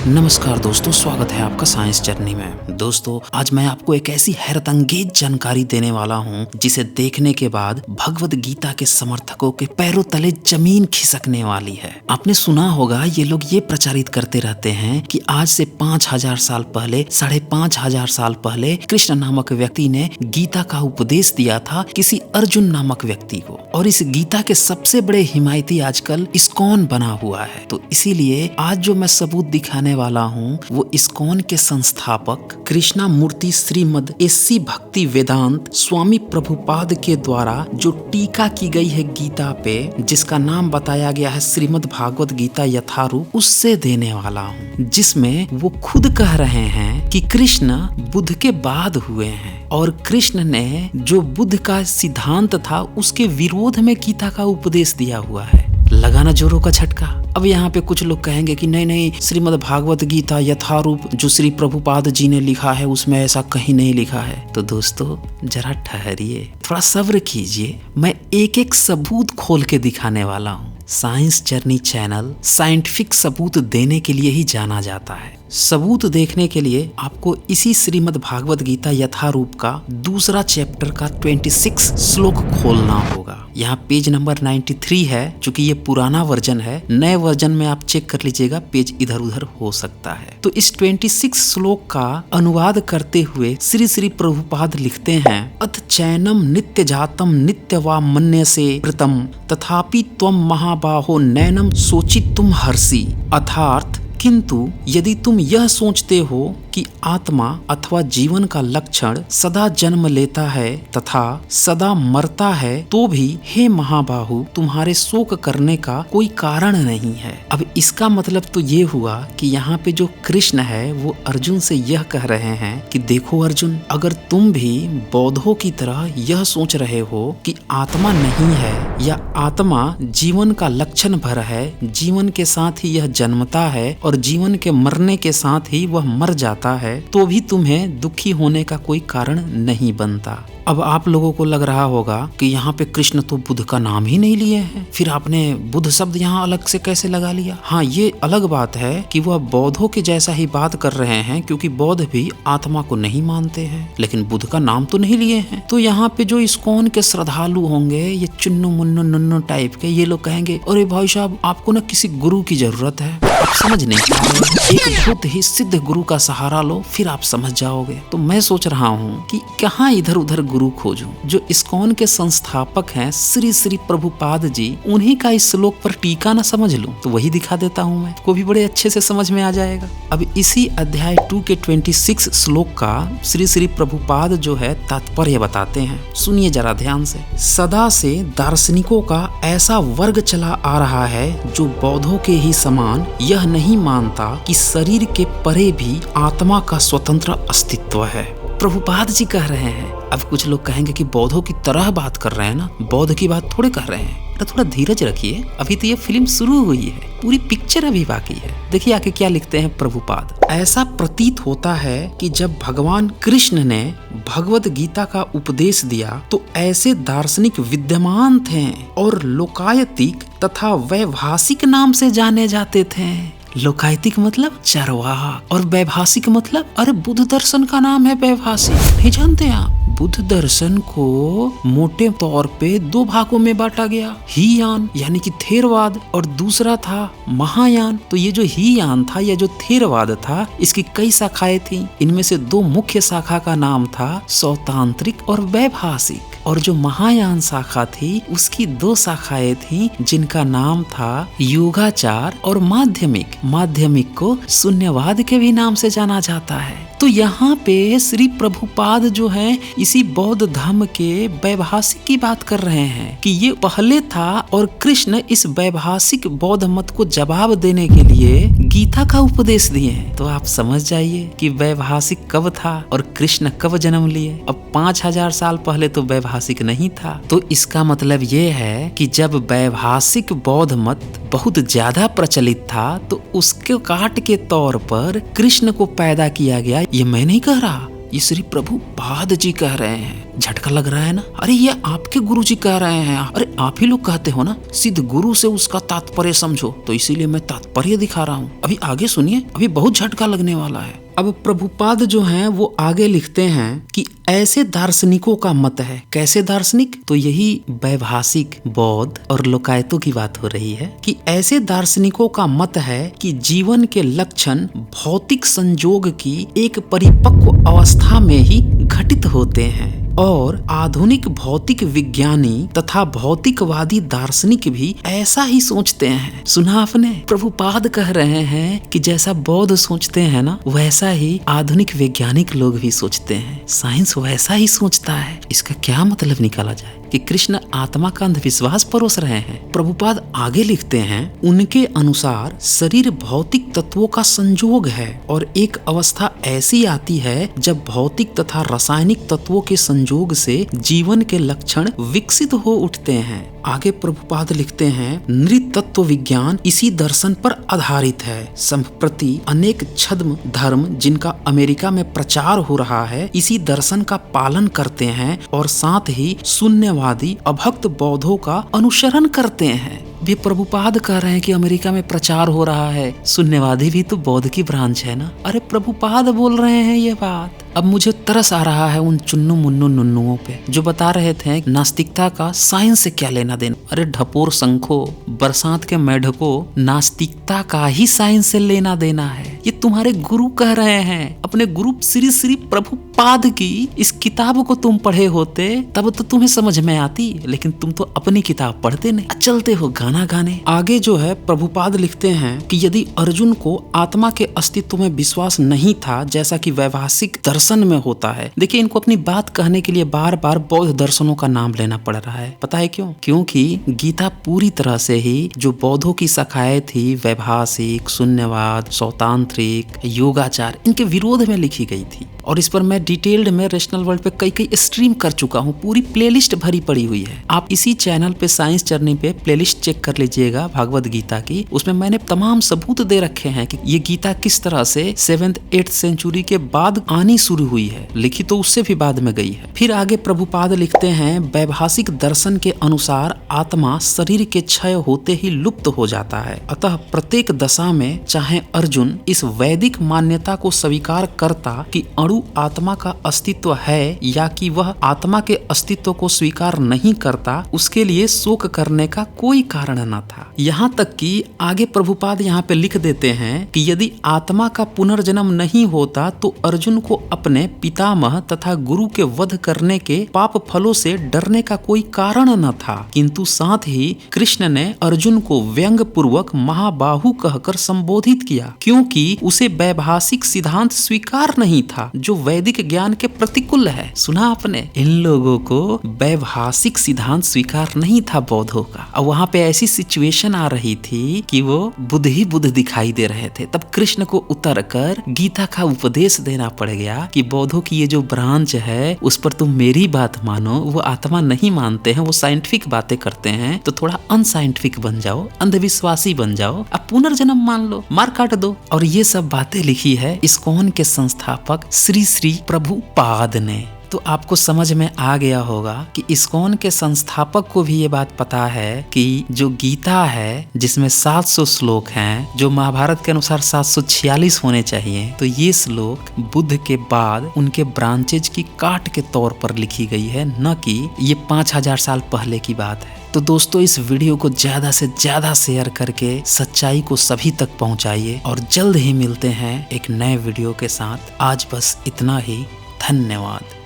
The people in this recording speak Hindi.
नमस्कार दोस्तों, स्वागत है आपका साइंस जर्नी में। दोस्तों, आज मैं आपको एक ऐसी हैरतअंगेज जानकारी देने वाला हूं जिसे देखने के बाद भगवद गीता के समर्थकों के पैरों तले जमीन खिसकने वाली है। आपने सुना होगा, ये लोग ये प्रचारित करते रहते हैं कि आज से 5000 साल पहले, 5500 साल पहले कृष्ण नामक व्यक्ति ने गीता का उपदेश दिया था किसी अर्जुन नामक व्यक्ति को, और इस गीता के सबसे बड़े हिमायती आजकल इस्कॉन बना हुआ है। तो इसीलिए आज जो मैं सबूत दिखाने वाला हूँ वो इस्कॉन के संस्थापक कृष्णा मूर्ति श्रीमद एससी भक्ति वेदांत स्वामी प्रभुपाद के द्वारा जो टीका की गई है गीता पे, जिसका नाम बताया गया है श्रीमद भागवत गीता यथारूप, उससे देने वाला हूँ, जिसमें वो खुद कह रहे हैं कि कृष्ण बुद्ध के बाद हुए हैं और कृष्ण ने जो बुद्ध का सिद्धांत था उसके विरोध में गीता का उपदेश दिया हुआ है। लगाना जोरों का झटका। अब यहाँ पे कुछ लोग कहेंगे कि नहीं, श्रीमद् भागवत गीता यथारूप जो श्री प्रभुपाद जी ने लिखा है उसमें ऐसा कहीं नहीं लिखा है। तो दोस्तों जरा ठहरिए, थोड़ा सब्र कीजिए, मैं एक एक सबूत खोल के दिखाने वाला हूँ। साइंस जर्नी चैनल साइंटिफिक सबूत देने के लिए ही जाना जाता है। सबूत देखने के लिए आपको इसी श्रीमद् भागवत गीता यथारूप का दूसरा चैप्टर का 26 श्लोक खोलना होगा। यहाँ पेज नंबर 93 है, चूंकि ये पुराना वर्जन है, नए वर्जन में आप चेक कर लीजिएगा, पेज इधर उधर हो सकता है। तो इस 26 श्लोक का अनुवाद करते हुए श्री श्री प्रभुपाद लिखते हैं, अथ चैनम नित्य जातम नित्य वा मन्य से कृतम तथापि त्वम महाबाहो नैनम सोचित तुम हर्षि। अर्थात किंतु यदि तुम यह सोचते हो कि आत्मा अथवा जीवन का लक्षण सदा जन्म लेता है तथा सदा मरता है, तो भी हे महाबाहु तुम्हारे शोक करने का कोई कारण नहीं है। अब इसका मतलब तो ये हुआ कि यहाँ पे जो कृष्ण है वो अर्जुन से यह कह रहे हैं कि देखो अर्जुन, अगर तुम भी बौद्धों की तरह यह सोच रहे हो कि आत्मा नहीं है या आत्मा जीवन का लक्षण भर है, जीवन के साथ ही यह जन्मता है और जीवन के मरने के साथ ही वह मर जाता है, तो भी तुम्हें दुखी होने का कोई कारण नहीं बनता। अब आप लोगों को लग रहा होगा कि यहाँ पे कृष्ण तो बुद्ध का नाम ही नहीं लिए हैं, फिर आपने बुद्ध शब्द यहाँ अलग से कैसे लगा लिया। हाँ, ये अलग बात है कि वह बौद्धों के जैसा ही बात कर रहे हैं, क्योंकि बौद्ध भी आत्मा को नहीं मानते हैं, लेकिन बुद्ध का नाम तो नहीं लिए हैं। तो यहाँ पे जो इस्कॉन के श्रद्धालु होंगे, ये चुन्नू मुन्नू नुन्नू टाइप के, ये लोग कहेंगे अरे भाई साहब, आपको ना किसी गुरु की जरूरत है, आप समझ नहीं पा रहे, एक बहुत ही सिद्ध गुरु का सहारा लो, फिर आप समझ जाओगे। तो मैं सोच रहा हूँ कि कहाँ इधर उधर गुरु खोजूं। जो इस्कॉन के संस्थापक हैं श्री श्री प्रभुपाद जी, उन्हीं का इस श्लोक पर टीका न समझ लूं तो वही दिखा देता हूं मैं, को भी बड़े अच्छे से समझ में आ जाएगा। अब इसी अध्याय 2 के 26 श्लोक का श्री श्री प्रभुपाद जो है तात्पर्य बताते हैं, सुनिए जरा ध्यान से। सदा से दार्शनिकों का ऐसा वर्ग चला आ रहा है जो बौद्धों के ही समान यह नहीं मानता कि शरीर के परे भी आत्मा का स्वतंत्र अस्तित्व है। प्रभुपाद जी कह रहे हैं। अब कुछ लोग कहेंगे कि बौद्धों की तरह बात कर रहे हैं ना, बौद्ध की बात थोड़े कर रहे हैं। तो थोड़ा धीरज रखिए, अभी तो ये फिल्म शुरू हुई है, पूरी पिक्चर अभी बाकी है। देखिए आके क्या लिखते हैं प्रभुपाद। ऐसा प्रतीत होता है कि जब भगवान कृष्ण ने भगवद गीता का उपदेश दिया तो ऐसे दार्शनिक विद्यमान थे और लोकायतिक तथा वैभाषिक नाम से जाने जाते थे। लोकायतिक मतलब चरवाहा और वैभाषिक मतलब, अरे बुद्ध दर्शन का नाम है वैभाषिक, नहीं जानते आप? बुद्ध दर्शन को मोटे तौर पे 2 भागों में बांटा गया, हीयान यानी कि थेरवाद और दूसरा था महायान। तो ये जो हीयान था या जो थेरवाद था, इसकी कई शाखाएं थी। इनमें से 2 मुख्य शाखा का नाम था सौतांत्रिक और वैभाषिक, और जो महायान शाखा थी उसकी 2 शाखाएं थी जिनका नाम था योगाचार और माध्यमिक। माध्यमिक को शून्यवाद के भी नाम से जाना जाता है। तो यहाँ पे श्री प्रभुपाद जो है इसी बौद्ध धर्म के वैभाषिक की बात कर रहे हैं कि ये पहले था और कृष्ण इस वैभाषिक बौद्ध मत को जवाब देने के लिए गीता का उपदेश दिए हैं। तो आप समझ जाइए कि वैभाषिक कब था और कृष्ण कब जन्म लिए। अब 5000 साल पहले तो वैभाषिक नहीं था। तो इसका मतलब ये है कि जब वैभाषिक बौद्ध मत बहुत ज्यादा प्रचलित था तो उसके काट के तौर पर कृष्ण को पैदा किया गया। ये मैं नहीं कह रहा, ये श्री प्रभुपाद जी कह रहे हैं। झटका लग रहा है ना? अरे ये आपके गुरुजी कह रहे हैं, अरे आप ही लोग कहते हो ना सिद्ध गुरु से उसका तात्पर्य समझो, तो इसीलिए मैं तात्पर्य दिखा रहा हूँ। अभी आगे सुनिए, अभी बहुत झटका लगने वाला है। अब प्रभुपाद जो हैं वो आगे लिखते हैं कि ऐसे दार्शनिकों का मत है। कैसे दार्शनिक? तो यही वैभाषिक, बौद्ध और लोकायतों की बात हो रही है कि ऐसे दार्शनिकों का मत है कि जीवन के लक्षण भौतिक संजोग की एक परिपक्व अवस्था में ही घटित होते हैं और आधुनिक भौतिक विज्ञानी तथा भौतिकवादी दार्शनिक भी ऐसा ही सोचते हैं। सुना आपने? प्रभुपाद कह रहे हैं कि जैसा बौद्ध सोचते हैं ना, वैसा ही आधुनिक वैज्ञानिक लोग भी सोचते हैं। साइंस वैसा ही सोचता है। इसका क्या मतलब निकाला जाए कि कृष्ण आत्मा का अंधविश्वास परोस रहे हैं। प्रभुपाद आगे लिखते हैं, उनके अनुसार शरीर भौतिक तत्वों का संजोग है और एक अवस्था ऐसी आती है जब भौतिक तथा रासायनिक तत्वों के संजोग से जीवन के लक्षण विकसित हो उठते हैं। आगे प्रभुपाद लिखते हैं, नृतत्व विज्ञान इसी दर्शन पर आधारित है। संप्रति अनेक छद्म धर्म जिनका अमेरिका में प्रचार हो रहा है, इसी दर्शन का पालन करते हैं और साथ ही शून्यवादी अभक्त बौद्धों का अनुसरण करते हैं। भी प्रभुपाद कह रहे हैं कि अमेरिका में प्रचार हो रहा है, शून्यवादी भी तो बौद्ध की ब्रांच है ना। अरे प्रभुपाद बोल रहे हैं ये बात। अब मुझे तरस आ रहा है उन चुन्नू मुन्नू नुन्नुओं पे जो बता रहे थे नास्तिकता का साइंस से क्या लेना देना। अरे ढपोर संखो, बरसात के मेढको, नास्तिकता का ही साइंस से लेना देना है। ये तुम्हारे गुरु कह रहे हैं। अपने गुरु श्री श्री प्रभुपाद की इस किताब को तुम पढ़े होते तब तो तुम्हें समझ में आती, लेकिन तुम तो अपनी किताब पढ़ते नहीं, चलते हो गाना गाने। आगे जो है प्रभुपाद लिखते हैं कि यदि अर्जुन को आत्मा के अस्तित्व में विश्वास नहीं था जैसा कि वैभाषिक दर्शन में होता है। देखिए, इनको अपनी बात कहने के लिए बार बार बौद्ध दर्शनों का नाम लेना पड़ रहा है। पता है क्यों? क्योंकि गीता पूरी तरह से ही जो बौद्धों की शाखाएं थी, वैभाषिक, शून्यवाद, सौतांत्रिक, योगाचार, इनके विरोध में लिखी गई थी। और इस पर मैं डिटेल्ड में रैशनल वर्ल्ड पे कई स्ट्रीम कर चुका हूँ। पूरी प्लेलिस्ट भरी पड़ी हुई है। आप इसी चैनल पे साइंस जर्नी पे प्लेलिस्ट चेक कर लीजिएगा भागवत गीता की। उसमें मैंने तमाम सबूत दे रखे हैं कि ये गीता किस तरह से 7th 8th सेंचुरी के बाद आनी शुरू हुई है। लिखी तो उससे भी बाद में गई है। फिर आगे प्रभुपाद लिखते हैं, वैभाषिक दर्शन के अनुसार आत्मा शरीर के क्षय होते ही लुप्त हो जाता है। अतः प्रत्येक दशा में चाहे अर्जुन इस वैदिक मान्यता को स्वीकार करता कि अणु आत्मा का अस्तित्व है या कि वह आत्मा के अस्तित्व को स्वीकार नहीं करता, उसके लिए शोक करने का कोई कारण न था। यहाँ तक कि आगे प्रभुपाद यहाँ पे लिख देते हैं कि यदि आत्मा का पुनर्जन्म नहीं होता तो अर्जुन को अपने पितामह तथा गुरु के वध करने के पाप फलों से डरने का कोई कारण न था। किंतु साथ ही कृष्ण ने अर्जुन को व्यंग पूर्वक महाबाहु कहकर संबोधित किया, क्योंकि उसे वैभाषिक सिद्धांत स्वीकार नहीं था जो वैदिक ज्ञान के प्रतिकूल है। सुना आपने? इन लोगों को वैभाषिक सिद्धांत स्वीकार नहीं था बौद्धों का। और वहाँ पे ऐसी सिचुएशन आ रही थी कि वो बुद्ध ही बुद्ध दिखाई दे रहे थे। तब कृष्ण को उतर कर गीता का उपदेश देना पड़ गया कि बौद्धों की ये जो ब्रांच है उस पर तुम मेरी बात मानो। वो आत्मा नहीं मानते हैं, वो साइंटिफिक बातें करते हैं, तो थोड़ा अनसाइंटिफिक बन जाओ, अंधविश्वासी बन जाओ, अब पुनर्जन्म मान लो, मार काट दो। और ये सब बातें लिखी है इस्कॉन के संस्थापक श्री श्री प्रभुपाद ने। तो आपको समझ में आ गया होगा कि इस्कॉन के संस्थापक को भी ये बात पता है कि जो गीता है जिसमें 700 श्लोक हैं, जो महाभारत के अनुसार 746 होने चाहिए, तो ये श्लोक बुद्ध के बाद उनके ब्रांचेज की काट के तौर पर लिखी गई है, न कि ये 5000 साल पहले की बात है। तो दोस्तों, इस वीडियो को ज्यादा से ज्यादा शेयर करके सच्चाई को सभी तक पहुंचाइए और जल्द ही मिलते हैं एक नए वीडियो के साथ। आज बस इतना ही। धन्यवाद।